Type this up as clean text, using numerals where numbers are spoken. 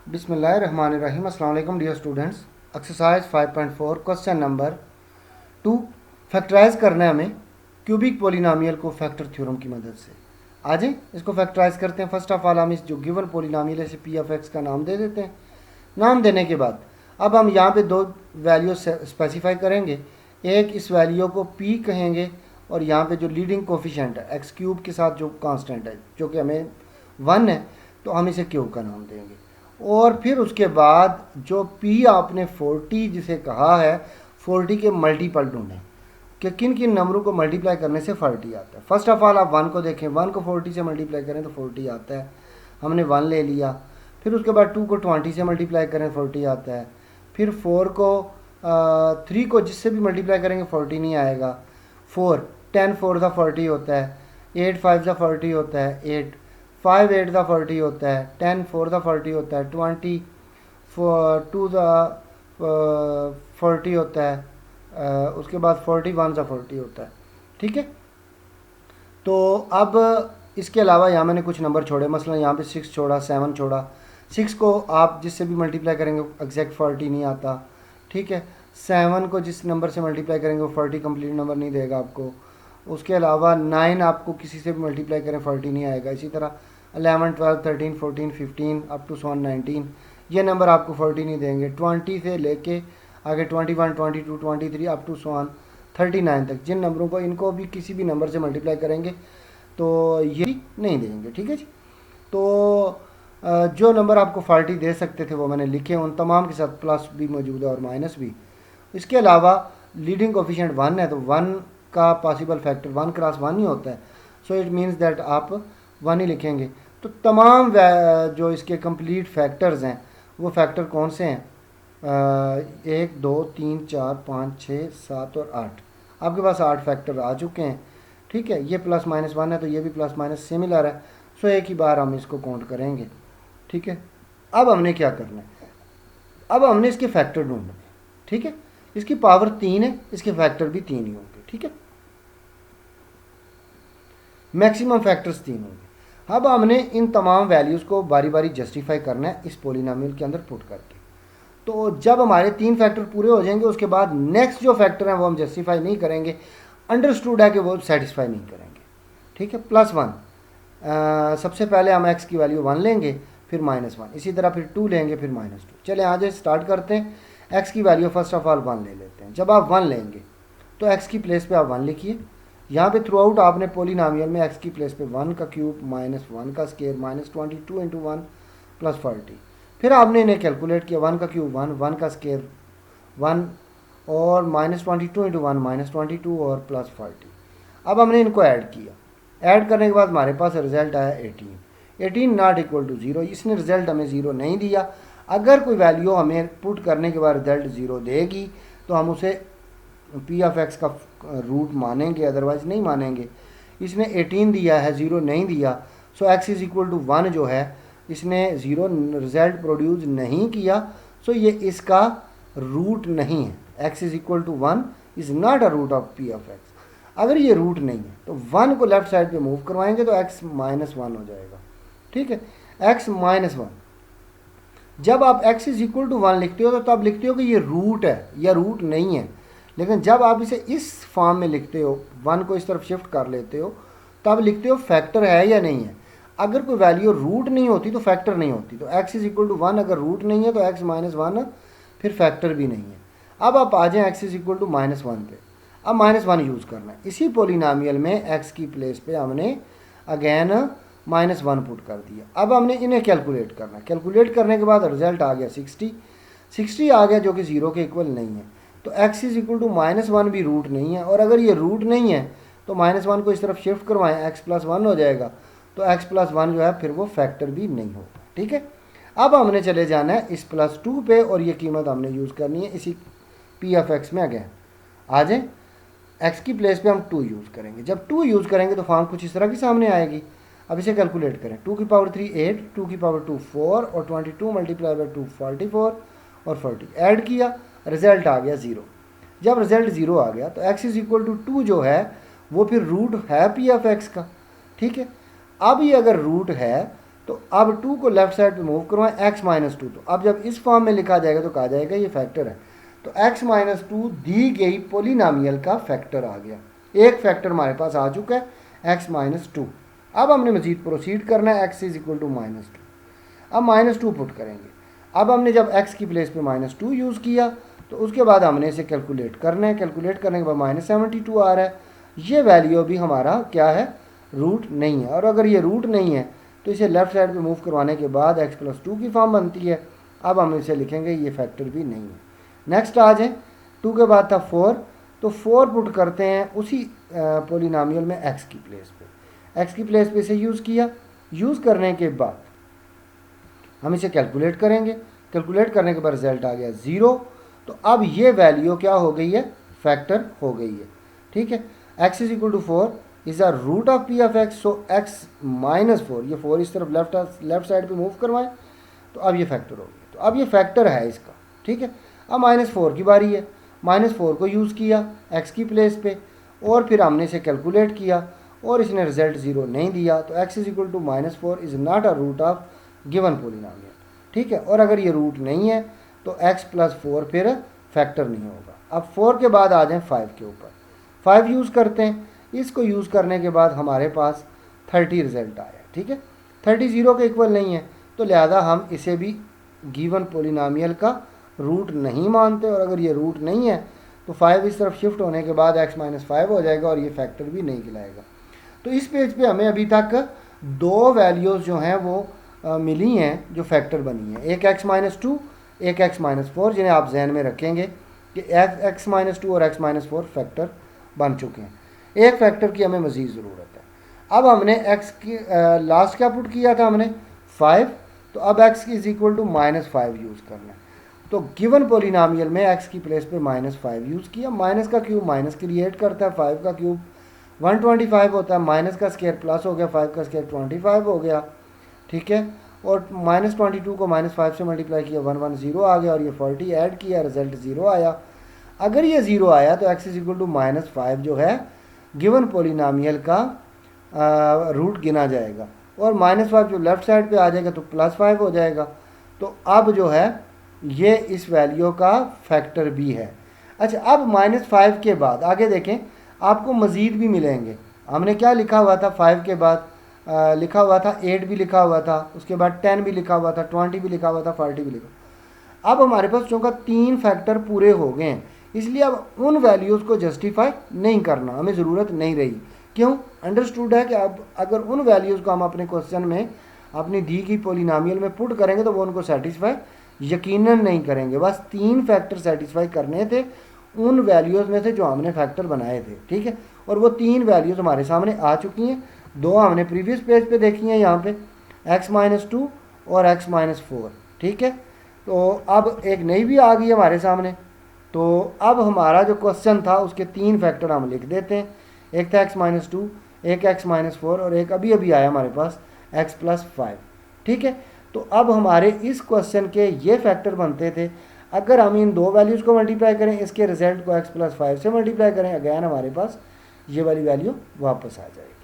बिस्मिल्लाहिर्रहमानिर्रहीम। अस्सलाम वालेकुम dear students. Exercise 5.4 question number 2 factorise करना है हमें क्यूबिक पोलिनोमियल को फैक्टर थ्योरम की मदद से। आ जाए इसको फैक्टराइज करते हैं। फर्स्ट ऑफ ऑल हम इस जो गिवन पोलिनोमियल है इसे पी ऑफ एक्स का नाम दे देते हैं। नाम देने के बाद अब हम यहाँ पे दो वैल्यू स्पेसिफाई करेंगे। एक इस वैल्यू को पी कहेंगे और यहाँ पे जो लीडिंग कोफिशेंट है एक्स क्यूब के साथ जो कांस्टेंट है जो कि हमें 1 है तो हम इसे क्यूब का नाम देंगे। और फिर उसके बाद जो पी आपने 40 जिसे कहा है 40 के मल्टीपल ढूंढें कि किन किन नंबरों को मल्टीप्लाई करने से 40 आता है। फर्स्ट ऑफ ऑल आप 1 को देखें, 1 को 40 से मल्टीप्लाई करें तो 40 आता है, हमने 1 ले लिया। फिर उसके बाद 2 को 20 से मल्टीप्लाई करें 40 आता है। फिर 4 को 3 को जिससे भी मल्टीप्लाई करेंगे 40 नहीं आएगा। 4 10 4 ज़ा 40 होता है, 8 5 ज़ा 40 होता है, 8 5 8 ज़ा 40 होता है, 10 4 ज़ा 40 होता है, 20 2 ज़ा 40 होता है, उसके बाद 41 ज़ा 40 होता है। ठीक है, तो अब इसके अलावा यहाँ मैंने कुछ नंबर छोड़े, मसलन यहाँ पे 6 छोड़ा, 7 छोड़ा। 6 को आप जिससे भी मल्टीप्लाई करेंगे एग्जैक्ट 40 नहीं आता। ठीक है, 7 को जिस नंबर से मल्टीप्लाई करेंगे वो 40 कंप्लीट नंबर नहीं देगा आपको। उसके अलावा 9 आपको किसी से भी मल्टीप्लाई करें 40 नहीं आएगा। इसी तरह 11 12 13 14 15 अप टू 19 ये नंबर आपको 40 नहीं देंगे। 20 से लेके आगे 21 22 23 अप टू 39 तक जिन नंबरों को इनको भी किसी भी नंबर से मल्टीप्लाई करेंगे तो ये नहीं देंगे। ठीक है जी, तो जो नंबर आपको 40 दे सकते थे वो मैंने लिखे, उन तमाम के साथ प्लस भी मौजूद है और माइनस भी। इसके अलावा लीडिंग कोफिशिएंट 1 है तो 1 का पॉसिबल फैक्टर 1 क्रॉस 1 ही होता है। सो इट मीन्स दैट आप 1 ही लिखेंगे। तो तमाम जो इसके कंप्लीट फैक्टर्स हैं वो फैक्टर कौन से हैं? 1 2 3 4 5 6 7 और 8। आपके पास 8 फैक्टर आ चुके हैं। ठीक है, ये प्लस माइनस 1 है तो ये भी प्लस माइनस सिमिलर है। सो एक ही बार हम इसको काउंट करेंगे। ठीक है, अब हमने क्या करना है, अब हमने इसके फैक्टर ढूंढने हैं। ठीक है, इसकी पावर 3 है, इसके फैक्टर भी 3 ही होंगे। ठीक है, मैक्सिमम फैक्टर्स 3 होंगे। अब हमने इन तमाम वैल्यूज़ को बारी बारी जस्टिफाई करना है इस पोलिनोमियल के अंदर पुट करके। तो जब हमारे 3 फैक्टर पूरे हो जाएंगे उसके बाद नेक्स्ट जो फैक्टर हैं वो हम जस्टिफाई नहीं करेंगे, अंडरस्टूड है कि वो सेटिस्फाई नहीं करेंगे। ठीक है, +1 सबसे पहले हम x की वैल्यू 1 लेंगे, फिर -1, इसी तरह फिर 2 लेंगे, फिर -2। चले आज स्टार्ट करते हैं। x की वैल्यू फर्स्ट ऑफ ऑल 1 ले लेते हैं। जब आप 1 लेंगे तो x की प्लेस पे आप 1 लिखिए। यहाँ पे थ्रू आउट आपने पोलिनोमियल में x की प्लेस पे 1 का क्यूब -1 का स्केयर -22 इंटू 1 +40। फिर आपने इन्हें कैलकुलेट किया, 1 का क्यूब 1, 1 का स्केयर 1 और -22 इंटू 1 -22 और +40। अब हमने इनको ऐड किया। ऐड करने के बाद हमारे पास रिजल्ट आया 18 नॉट इक्वल टू 0। इसने रिजल्ट हमें 0 नहीं दिया। अगर कोई वैल्यू हमें पुट करने के बाद रिजल्ट 0 देगी तो हम उसे पी ऑफ एक्स का रूट मानेंगे, अदरवाइज नहीं मानेंगे। इसने 18 दिया है, 0 नहीं दिया। सो एक्स इज इक्वल टू 1 जो है इसने 0 रिजल्ट प्रोड्यूस नहीं किया। सो ये इसका रूट नहीं है। X is equal to 1 is not a root of p of x. अगर ये रूट नहीं है तो 1 को लेफ्ट साइड पे मूव करवाएंगे तो x -1 हो जाएगा। ठीक है, x -1। जब आप x इज इक्वल टू 1 लिखते हो तो तब लिखते हो कि ये रूट है या रूट नहीं है। लेकिन जब आप इसे इस फॉर्म में लिखते हो, 1 को इस तरफ शिफ्ट कर लेते हो, तब लिखते हो फैक्टर है या नहीं है। अगर कोई वैल्यू रूट नहीं होती तो फैक्टर नहीं होती। तो x इज इक्वल टू 1 अगर रूट नहीं है तो x -1 फिर फैक्टर भी नहीं है। अब आप आ जाएँ x इज इक्वल टू -1 पे। अब -1 यूज़ करना है। इसी पोलिनोमियल में x की प्लेस पे हमने अगेन -1 पुट कर दिया। अब हमने इन्हें कैलकुलेट करना है। कैलकुलेट करने के बाद रिजल्ट आ गया 60 आ गया जो कि 0 के इक्वल नहीं है। तो x इज इक्वल टू -1 भी रूट नहीं है। और अगर ये रूट नहीं है तो -1 को इस तरफ शिफ्ट करवाएं, x +1 हो जाएगा। तो x +1 जो है फिर वो फैक्टर भी नहीं होगा। ठीक है, अब हमने चले जाना है इस +2 पे और ये कीमत हमने यूज़ करनी है इसी पी ऑफ एक्स में। अगेन आ जाए, x की प्लेस पे हम 2 यूज़ करेंगे। जब 2 यूज़ करेंगे तो फॉर्म कुछ इस तरह की सामने आएगी। अब इसे कैलकुलेट करें। 2 की पावर 3 8, 2 की पावर 2 4 और 22 मल्टीप्लाई बाई 2 44 और 40 ऐड किया, रिजल्ट आ गया 0। जब रिजल्ट 0 आ गया तो x इज इक्वल टू 2 जो है वो फिर रूट है पी ऑफ एक्स का। ठीक है, अब ये अगर रूट है तो अब 2 को लेफ्ट साइड पे मूव करवाएं, x माइनस 2। तो अब जब इस फॉर्म में लिखा जाएगा तो कहा जाएगा ये फैक्टर है। तो x माइनस 2 दी गई पोलिनोमियल का फैक्टर आ गया। एक फैक्टर हमारे पास आ चुका है x माइनस 2। अब हमने मजीद प्रोसीड करना है, x is equal to minus 2। अब माइनस 2 पुट करेंगे। अब हमने जब x की प्लेस पे माइनस 2 यूज़ किया तो उसके बाद हमने इसे कैलकुलेट करना है। कैलकुलेट करने के बाद माइनस 72 आ रहा है। ये वैल्यू भी हमारा क्या है, रूट नहीं है। और अगर ये रूट नहीं है तो इसे लेफ्ट साइड पे मूव करवाने के बाद x प्लस 2 की फॉर्म बनती है। अब हम इसे लिखेंगे ये फैक्टर भी नहीं है। नेक्स्ट आ जाए, 2 के बाद था 4, तो 4 पुट करते हैं उसी पोलिनोमियल में x की प्लेस पे। x की प्लेस पे इसे यूज़ किया। यूज़ करने के बाद हम इसे कैलकुलेट करेंगे। कैलकुलेट करने के बाद रिजल्ट आ गया 0। तो अब ये वैल्यू क्या हो गई है, फैक्टर हो गई है। ठीक है, x is equal to 4 is a root of p of x। So x minus 4, ये 4 इस तरफ लेफ्ट साइड पे मूव करवाएं तो अब ये फैक्टर हो गया। तो अब ये फैक्टर है इसका। ठीक है, अब माइनस 4 की बारी है। माइनस 4 को यूज़ किया x की प्लेस पे और फिर हमने इसे कैलकुलेट किया और इसने रिजल्ट 0 नहीं दिया। तो x is equal to minus 4 is not a root of given polynomial. ठीक है, और अगर ये रूट नहीं है तो x प्लस 4 फिर फैक्टर नहीं होगा। अब 4 के बाद आ जाएं 5 के ऊपर। 5 यूज़ करते हैं। इसको यूज़ करने के बाद हमारे पास 30 रिजल्ट आया। ठीक है, 30 0 के इक्वल नहीं है तो लिहाजा हम इसे भी गिवन पोलिनोमियल का रूट नहीं मानते। और अगर ये रूट नहीं है तो 5 इस तरफ शिफ्ट होने के बाद x माइनस 5 हो जाएगा और ये फैक्टर भी नहीं कहलाएगा। तो इस पेज पे हमें अभी तक 2 वैल्यूज़ जो हैं वो मिली हैं जो फैक्टर बनी हैं, एक x माइनस 2, एक x माइनस 4, जिन्हें आप जहन में रखेंगे कि x माइनस 2 और x माइनस 4 फैक्टर बन चुके हैं। एक फैक्टर की हमें मज़ीद ज़रूरत है। अब हमने x की लास्ट क्या पुट किया था हमने 5, तो अब x is equal to minus 5 use करना है। तो गिवन पोलिनोमियल में x की प्लेस पे माइनस 5 यूज़ किया। माइनस का क्यूब माइनस क्रिएट करता है, 5 का क्यूब 125 होता है, माइनस का स्क्वायर प्लस हो गया, 5 का स्क्वायर 25 हो गया। ठीक है, और माइनस 22 को माइनस 5 से मल्टीप्लाई किया 110 आ गया और ये 40 ऐड किया, रिजल्ट 0 आया। अगर ये 0 आया तो x is equal to minus 5 जो है गिवन पोलिनोमियल का रूट गिना जाएगा और माइनस 5 जो लेफ्ट साइड पे आ जाएगा तो प्लस 5 हो जाएगा। तो अब जो है ये इस वैल्यू का फैक्टर भी है। अच्छा, अब माइनस 5 के बाद आगे देखें, आपको मज़ीद भी मिलेंगे। हमने क्या लिखा हुआ था 5 के बाद, लिखा हुआ था 8 भी लिखा हुआ था, उसके बाद 10 भी लिखा हुआ था, 20 भी लिखा हुआ था, 40 भी लिखा। अब हमारे पास चूँकि 3 फैक्टर पूरे हो गए हैं इसलिए अब उन वैल्यूज़ को जस्टिफाई नहीं करना, हमें ज़रूरत नहीं रही। क्यों? अंडरस्टूड है कि अब अगर उन वैल्यूज़ को हम अपने क्वेश्चन में अपनी दी की पोलिनोमियल में पुट करेंगे तो वो उनको सेटिस्फाई यकीनन नहीं करेंगे। बस 3 फैक्टर सेटिस्फाई करने थे उन वैल्यूज़ में से जो हमने फैक्टर बनाए थे। ठीक है, और वो 3 वैल्यूज़ हमारे सामने आ चुकी हैं। 2 हमने प्रीवियस पेज पे देखी हैं, यहाँ पे x माइनस 2 और x माइनस 4। ठीक है, तो अब एक नई भी आ गई हमारे सामने। तो अब हमारा जो क्वेश्चन था उसके 3 फैक्टर हम लिख देते हैं। एक था x माइनस 2, एक x माइनस 4 और एक अभी अभी आया हमारे पास x प्लस 5। ठीक है, तो अब हमारे इस क्वेश्चन के ये फैक्टर बनते थे। अगर हम इन 2 वैल्यूज़ को मल्टीप्लाई करें, इसके रिजल्ट को x प्लस 5 से मल्टीप्लाई करें, अगैन हमारे पास ये वाली वैल्यू वापस आ जाएगी।